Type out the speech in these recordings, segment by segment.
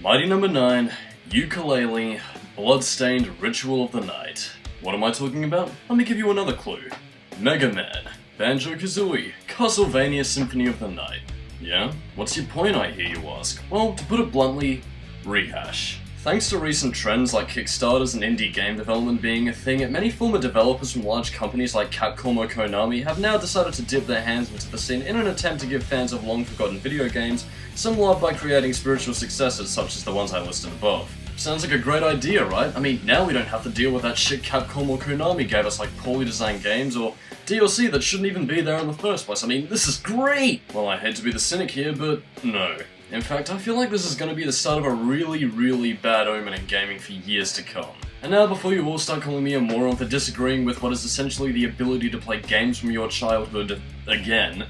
Mighty Number 9, Ukulele, Bloodstained Ritual of the Night. What am I talking about? Let me give you another clue. Mega Man, Banjo-Kazooie, Castlevania Symphony of the Night. Yeah? What's your point, I hear you ask? Well, to put it bluntly, rehash. Thanks to recent trends like Kickstarters and indie game development being a thing, many former developers from large companies like Capcom or Konami have now decided to dip their hands into the scene in an attempt to give fans of long-forgotten video games some love by creating spiritual successors such as the ones I listed above. Sounds like a great idea, right? I mean, now we don't have to deal with that shit Capcom or Konami gave us like poorly designed games or DLC that shouldn't even be there in the first place. I mean, this is great! Well, I hate to be the cynic here, but no. In fact, I feel like this is going to be the start of a really bad omen in gaming for years to come. And now, before you all start calling me a moron for disagreeing with what is essentially the ability to play games from your childhood again,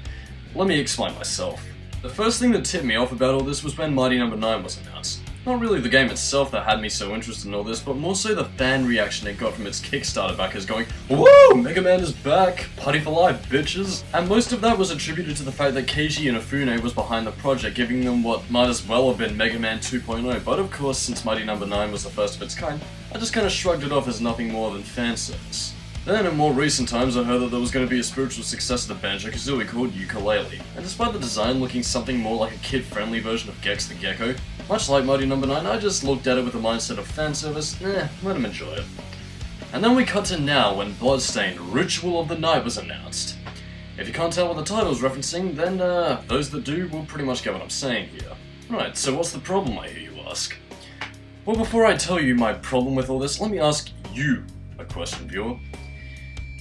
let me explain myself. The first thing that tipped me off about all this was when Mighty Number 9 was announced. Not really the game itself that had me so interested in all this, but more so the fan reaction it got from its Kickstarter backers going, "Woo! Mega Man is back! Party for life, bitches!" And most of that was attributed to the fact that Keiji Inafune was behind the project, giving them what might as well have been Mega Man 2.0, but of course, since Mighty Number 9 was the first of its kind, I just kinda shrugged it off as nothing more than fan service. Then, in more recent times, I heard that there was going to be a spiritual successor to Banjo-Kazooie called Ukulele, and despite the design looking something more like a kid-friendly version of Gex the Gecko, much like Mighty Number 9, I just looked at it with the mindset of fanservice, let him enjoy it. And then we cut to now, when Bloodstained Ritual of the Night was announced. If you can't tell what the title's referencing, then those that do will pretty much get what I'm saying here. Right, so what's the problem, I hear you ask? Well, before I tell you my problem with all this, let me ask you a question, viewer.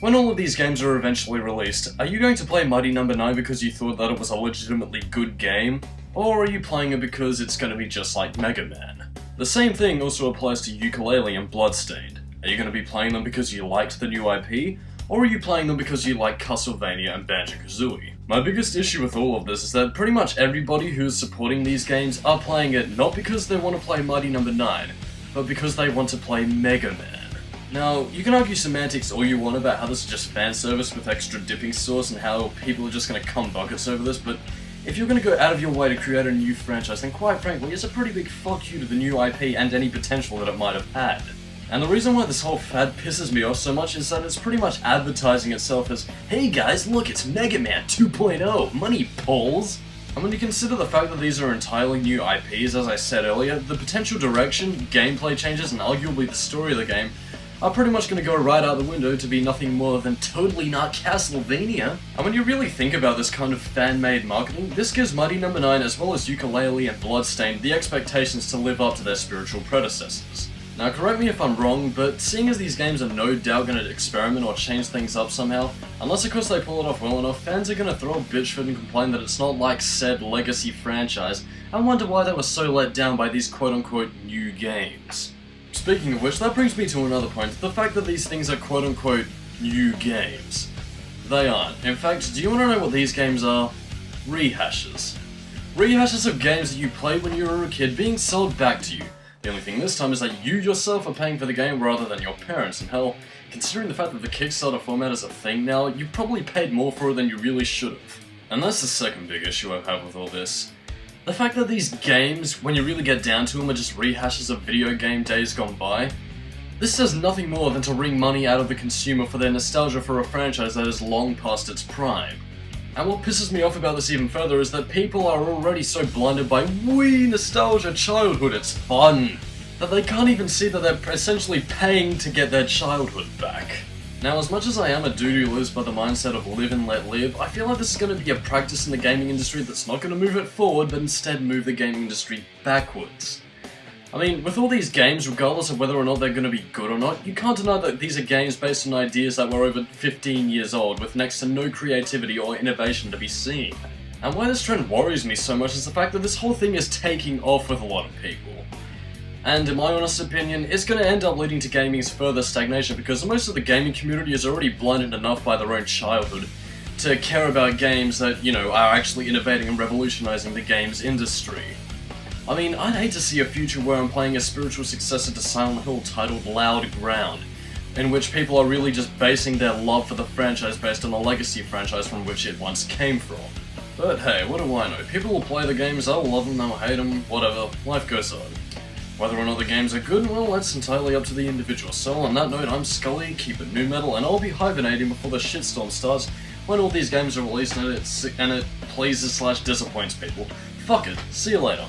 When all of these games are eventually released, are you going to play Mighty Number 9 because you thought that it was a legitimately good game? Or are you playing it because it's going to be just like Mega Man? The same thing also applies to Ukulele and Bloodstained. Are you going to be playing them because you liked the new IP? Or are you playing them because you like Castlevania and Banjo-Kazooie? My biggest issue with all of this is that pretty much everybody who is supporting these games are playing it not because they want to play Mighty Number 9, but because they want to play Mega Man. Now, you can argue semantics all you want about how this is just fan service with extra dipping sauce and how people are just going to come buckets over this, but if you're going to go out of your way to create a new franchise, then quite frankly, it's a pretty big fuck you to the new IP and any potential that it might have had. And the reason why this whole fad pisses me off so much is that it's pretty much advertising itself as, "Hey guys, look, it's Mega Man 2.0, money pulls!" And when you consider the fact that these are entirely new IPs, as I said earlier, the potential direction, gameplay changes, and arguably the story of the game are pretty much going to go right out the window to be nothing more than totally not Castlevania. And when you really think about this kind of fan-made marketing, this gives Mighty Number 9 as well as Ukulele and Bloodstained the expectations to live up to their spiritual predecessors. Now correct me if I'm wrong, but seeing as these games are no doubt going to experiment or change things up somehow, unless of course they pull it off well enough, fans are going to throw a bitch fit and complain that it's not like said legacy franchise, and wonder why they were so let down by these quote-unquote new games. Speaking of which, that brings me to another point, the fact that these things are quote-unquote new games. They aren't. In fact, do you want to know what these games are? Rehashes. Rehashes of games that you played when you were a kid being sold back to you. The only thing this time is that you yourself are paying for the game rather than your parents, and hell, considering the fact that the Kickstarter format is a thing now, you probably paid more for it than you really should have. And that's the second big issue I have with all this. The fact that these games, when you really get down to them, are just rehashes of video game days gone by. This does nothing more than to wring money out of the consumer for their nostalgia for a franchise that is long past its prime. And what pisses me off about this even further is that people are already so blinded by wee nostalgia childhood, it's fun, that they can't even see that they're essentially paying to get their childhood back. Now, as much as I am a dude who lives by the mindset of live and let live, I feel like this is going to be a practice in the gaming industry that's not going to move it forward, but instead move the gaming industry backwards. I mean, with all these games, regardless of whether or not they're going to be good or not, you can't deny that these are games based on ideas that were over 15 years old, with next to no creativity or innovation to be seen. And why this trend worries me so much is the fact that this whole thing is taking off with a lot of people. And in my honest opinion, it's going to end up leading to gaming's further stagnation because most of the gaming community is already blinded enough by their own childhood to care about games that, are actually innovating and revolutionizing the games industry. I mean, I'd hate to see a future where I'm playing a spiritual successor to Silent Hill titled Loud Ground, in which people are really just basing their love for the franchise based on the legacy franchise from which it once came from. But hey, what do I know? People will play the games, they'll love them, they'll hate them, whatever, life goes on. Whether or not the games are good, well, that's entirely up to the individual. So on that note, I'm Skully, keep it new metal, and I'll be hibernating before the shitstorm starts when all these games are released and it pleases/disappoints people. Fuck it, see you later.